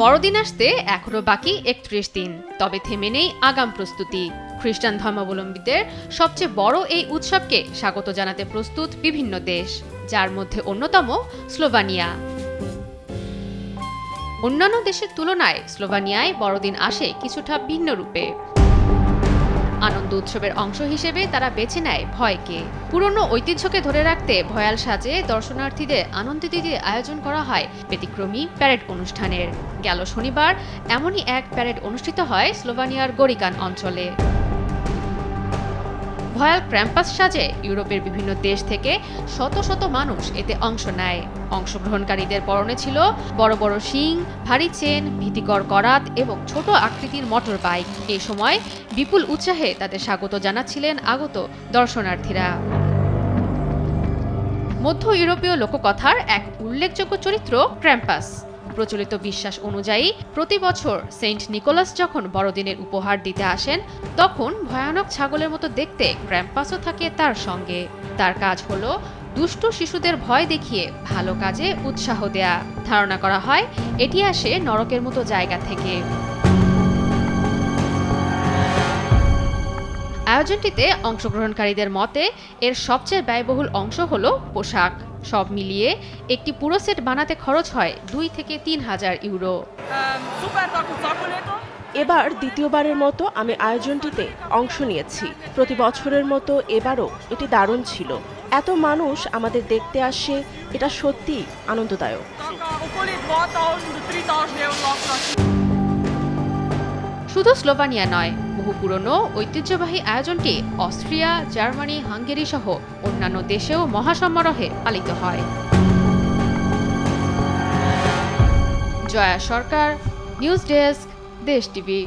বড়দিন আসতে এখনো বাকি ৩১ দিন, তবে থেমে নেই আগাম প্রস্তুতি। খ্রিস্টান ধর্মাবলম্বীদের সবচেয়ে বড় এই উৎসবকে স্বাগত জানাতে প্রস্তুত বিভিন্ন দেশ, যার মধ্যে অন্যতম স্লোভানিয়া। অন্যান্য দেশের তুলনায় স্লোভানিয়ায় বড়দিন আসে কিছুটা ভিন্ন রূপে। আনন্দ উৎসবের অংশ হিসেবে তারা বেছে নেয় ভয়কে। পুরনো ঐতিহ্যকে ধরে রাখতে ভয়াল সাজে দর্শনার্থীদের আনন্দ দিতে আয়োজন করা হয় ব্যতিক্রমী প্যারেড অনুষ্ঠানের। গেল শনিবার এমনই এক প্যারেড অনুষ্ঠিত হয় স্লোভানিয়ার গরিকান অঞ্চলে। ভয়াল ক্র্যাম্পাস সাজে ইউরোপের বিভিন্ন দেশ থেকে শত শত মানুষ এতে অংশ নেয়। অংশগ্রহণকারীদের পরনে ছিল বড় বড় শিং, ভারী চেন, ভীতিকর করাত এবং ছোট আকৃতির মোটর বাইক। এই সময় বিপুল উৎসাহে তাদের স্বাগত জানাচ্ছিলেন আগত দর্শনার্থীরা। মধ্য ইউরোপীয় লোককথার এক উল্লেখযোগ্য চরিত্র ক্র্যাম্পাস। প্রচলিত বিশ্বাস অনুযায়ী প্রতি বছর সেন্ট নিকোলাস যখন বড়দিনের উপহার দিতে আসেন, তখন ভয়ানক ছাগলের মতো দেখতে ক্র্যাম্পাসও থাকে তার সঙ্গে। তার কাজ হলো দুষ্টু শিশুদের ভয় দেখিয়ে ভালো কাজে উৎসাহ দেয়া। ধারণা করা হয় এটি আসে নরকের মতো জায়গা থেকে। আয়োজনটিতে অংশগ্রহণকারীদের মতে এর সবচেয়ে ব্যয়বহুল অংশ হলো পোশাক। সব মিলিয়ে একটি পুরো সেট বানাতে খরচ হয় ২ থেকে ৩ হাজার ইউরো। এবার দ্বিতীয়বারের মতো আমি আয়োজনটিতে অংশ নিয়েছি। প্রতি বছরের মতো এবারও এটি দারুণ ছিল। এত মানুষ আমাদের দেখতে আসে, এটা সত্যি আনন্দদায়ক। শুধু স্লোভানিয়া নয়, বহু পুরনো ঐতিহ্যবাহী আয়োজনটি অস্ট্রিয়া, জার্মানি, হাঙ্গেরি সহ অন্যান্য দেশেও মহাসমারোহে পালিত হয়। জয়া সরকার, নিউজ ডেস্ক, দেশ টিভি।